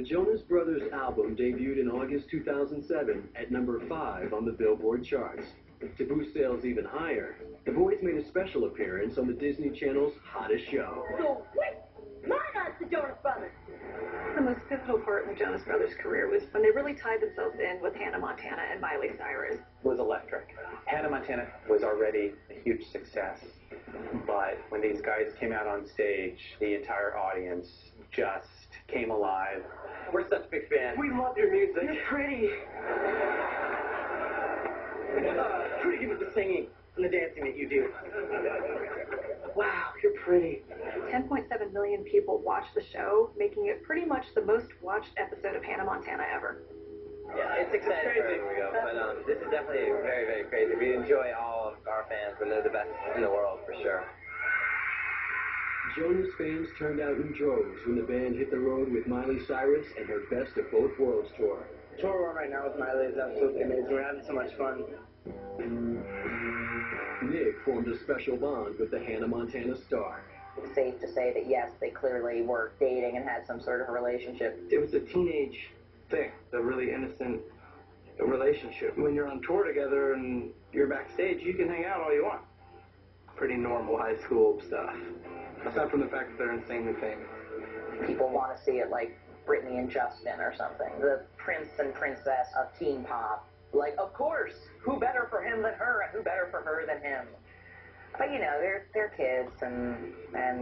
The Jonas Brothers album debuted in August 2007 at number 5 on the Billboard charts. To boost sales even higher, the boys made a special appearance on the Disney Channel's Hottest Show. So wait, why not the Jonas Brothers? The most pivotal part in the Jonas Brothers' career was when they really tied themselves in with Hannah Montana and Miley Cyrus. It was electric. Hannah Montana was already a huge success, but when these guys came out on stage, the entire audience just came alive. We're such big fans. We love your music. You're pretty. Pretty good with the singing and the dancing that you do. Wow, you're pretty. 10.7 million people watched the show, making it pretty much the most watched episode of Hannah Montana ever. Yeah, it's exciting for everywhere we go, but this is definitely very, very crazy. We enjoy all of our fans, and they're the best in the world for sure. Jonas fans turned out in droves when the band hit the road with Miley Cyrus and her Best of Both Worlds tour. The tour we're on right now with Miley is absolutely amazing. We're having so much fun. Nick formed a special bond with the Hannah Montana star. It's safe to say that, yes, they clearly were dating and had some sort of a relationship. It was a teenage thing, a really innocent relationship. When you're on tour together and you're backstage, you can hang out all you want. Pretty normal high school stuff. Aside from the fact that they're insanely famous. People want to see it like Britney and Justin or something. The prince and princess of teen pop. Like, of course, who better for him than her, and who better for her than him? But, you know, they're kids, and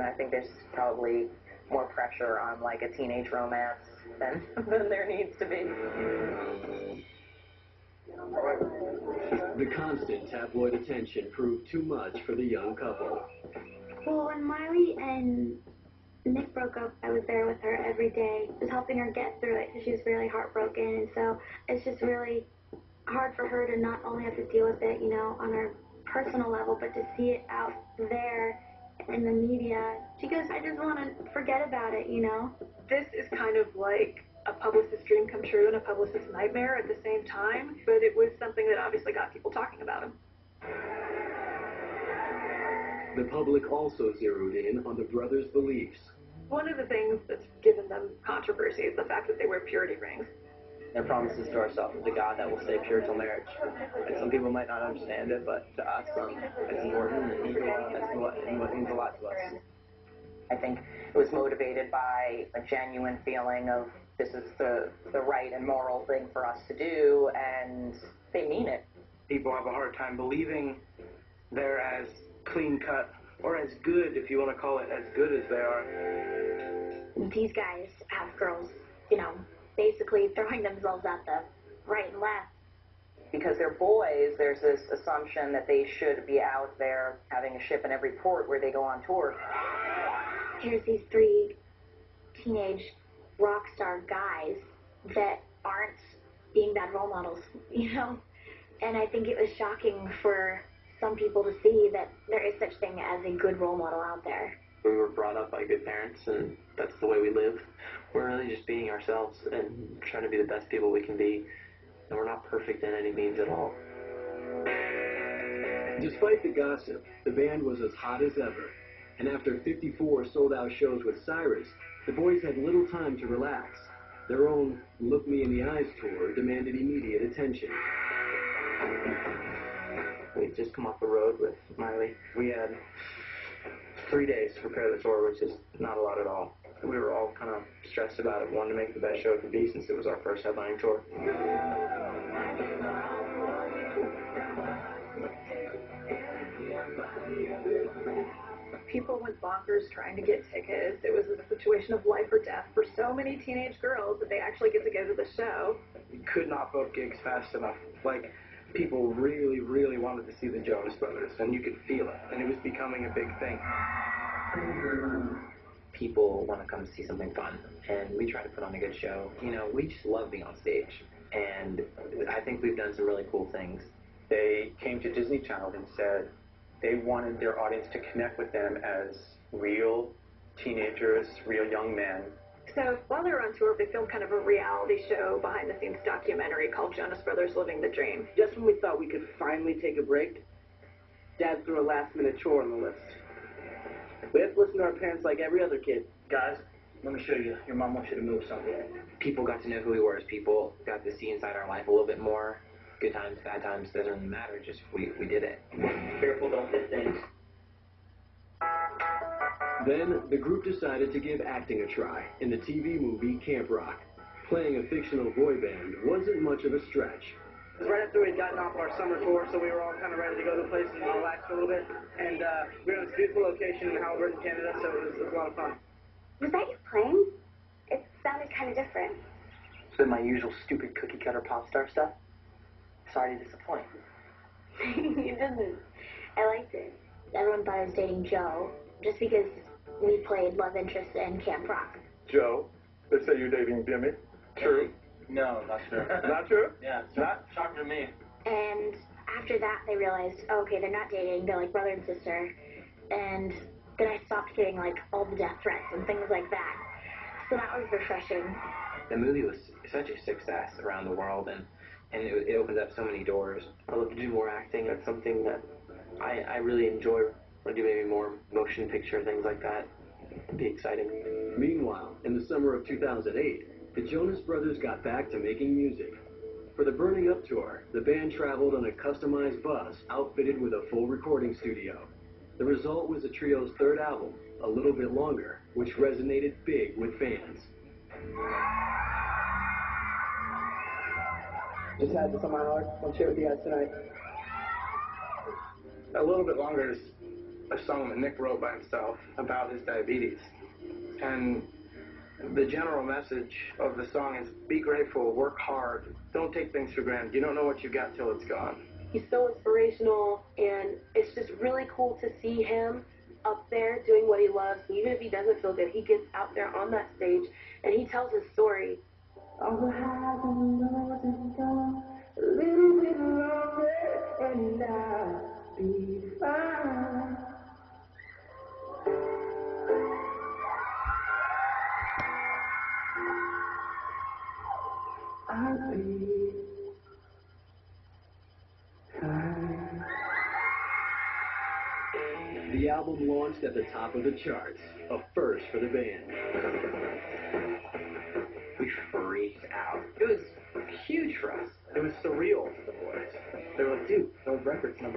I think there's probably more pressure on, like, a teenage romance than there needs to be. The constant tabloid attention proved too much for the young couple. Well, when Miley and Nick broke up, I was there with her every day, just helping her get through it, because she was really heartbroken, and so it's just really hard for her to not only have to deal with it, you know, on her personal level, but to see it out there in the media. She goes, I just want to forget about it, you know? This is kind of like a publicist's dream come true and a publicist's nightmare at the same time, but it was something that obviously got people talking about him. The public also zeroed in on the brothers' beliefs. One of the things that's given them controversy is the fact that they wear purity rings. Their promises to ourselves is a God that will stay pure till marriage. And some people might not understand it, but to us, it's important and it means a lot to us. I think it was motivated by a genuine feeling of this is the right and moral thing for us to do, and they mean it. People have a hard time believing they're as clean-cut or as good, if you want to call it, as good as they are. These guys have girls, you know, basically throwing themselves at the right and left. Because they're boys, there's this assumption that they should be out there having a ship in every port where they go on tour. Here's these 3 teenage rock star guys that aren't being bad role models, you know? And I think it was shocking for some people to see that there is such thing as a good role model out there. We were brought up by good parents, and that's the way we live. We're really just being ourselves and trying to be the best people we can be. And we're not perfect in any means at all. Despite the gossip, the band was as hot as ever. And after 54 sold-out shows with Cyrus, the boys had little time to relax. Their own Look Me in the Eyes tour demanded immediate attention. We just come off the road with Miley. We had 3 days to prepare the tour, which is not a lot at all. We were all kind of stressed about it, wanted to make the best show it could be since it was our first headlining tour. People went bonkers trying to get tickets. It was a situation of life or death for so many teenage girls that they actually get to go to the show. We could not book gigs fast enough. Like, people really, really wanted to see the Jonas Brothers, and you could feel it, and it was becoming a big thing. People want to come see something fun, and we try to put on a good show. You know, we just love being on stage, and I think we've done some really cool things. They came to Disney Channel and said they wanted their audience to connect with them as real teenagers, real young men. So while they were on tour, they filmed kind of a reality show, behind-the-scenes documentary called Jonas Brothers Living the Dream. Just when we thought we could finally take a break, Dad threw a last-minute chore on the list. We have to listen to our parents like every other kid. Guys, Let me show you. Your mom wants you to move something. People got to know who we were as people, got to see inside our life a little bit more. Good times, bad times, doesn't matter, just we did it. Careful, don't hit things. Then, the group decided to give acting a try in the TV movie Camp Rock. Playing a fictional boy band wasn't much of a stretch. It was right after we'd gotten off our summer tour, so we were all kind of ready to go to the place and relax a little bit. And we were in this beautiful location in Halliburton, Canada, so it was a lot of fun. Was that your playing? It sounded kind of different. It's been my usual stupid cookie cutter pop star stuff. Sorry to disappoint. You didn't. I liked it. Everyone thought I was dating Joe, just because we played love interest in Camp Rock. Joe, they say you're dating Jimmy. True? No, not true. Not true? Yeah, it's not shocking to me. And after that, they realized, oh, okay, they're not dating. They're like brother and sister. And then I stopped getting like all the death threats and things like that. So that was refreshing. The movie was such a success around the world, and it opened up so many doors. I love to do more acting. That's something that I really enjoy. I want to do maybe more motion picture, things like that. It'd be exciting. Meanwhile, in the summer of 2008, the Jonas Brothers got back to making music. For the Burning Up tour, the band traveled on a customized bus outfitted with a full recording studio. The result was the trio's third album, A Little Bit Longer, which resonated big with fans. Just had this on my heart. I'll share with you guys tonight. A Little Bit Longer is a song that Nick wrote by himself about his diabetes. And the general message of the song is be grateful, work hard, don't take things for granted. You don't know what you got till it's gone. He's so inspirational, and it's just really cool to see him up there doing what he loves. Even if he doesn't feel good, he gets out there on that stage and he tells his story. All the highs and lows and gone, a little bit longer, and I'll be fine. I'll be fine. The album launched at the top of the charts, a first for the band. We freaked out. It was huge for us. It was surreal for the boys. They were like, dude, those records #1.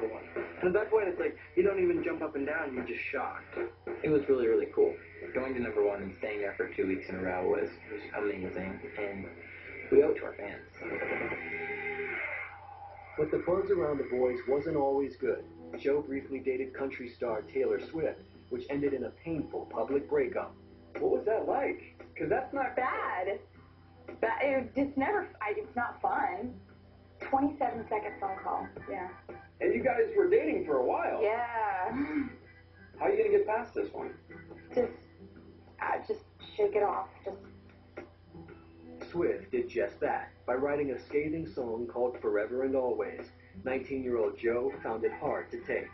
And at that point, it's like, you don't even jump up and down, you're just shocked. It was really, really cool. Going to #1 and staying there for 2 weeks in a row was amazing, and we owe it to our fans. But the buzz around the boys wasn't always good. Joe briefly dated country star Taylor Swift, which ended in a painful public breakup. What was that like? Because that's not Bad. It's never, it's not fun. 27-second phone call. Yeah. And you guys were dating for a while. Yeah. How are you going to get past this one? Just shake it off. Just. Swift did just that by writing a scathing song called Forever and Always. 19-year-old Joe found it hard to take.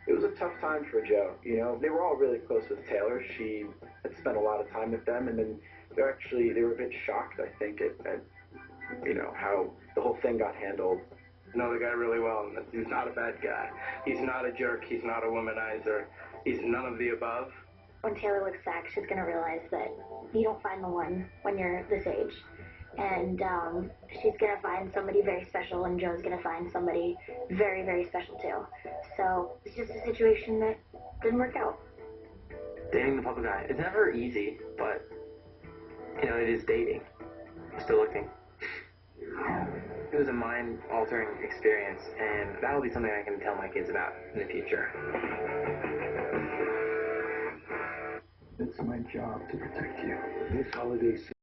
It was a tough time for Joe. You know, they were all really close with Taylor. She had spent a lot of time with them, and then they were a bit shocked, I think, at you know, how the whole thing got handled. I know the guy really well, and he's not a bad guy. He's not a jerk. He's not a womanizer. He's none of the above. When Taylor looks back, she's going to realize that you don't find the one when you're this age. And she's going to find somebody very special, and Joe's going to find somebody very, very special too. So it's just a situation that didn't work out. Dating the public eye, it's never easy, but, you know, it is dating. I'm still looking. It was a mind-altering experience, and that'll be something I can tell my kids about in the future. It's my job to protect you. This holiday season.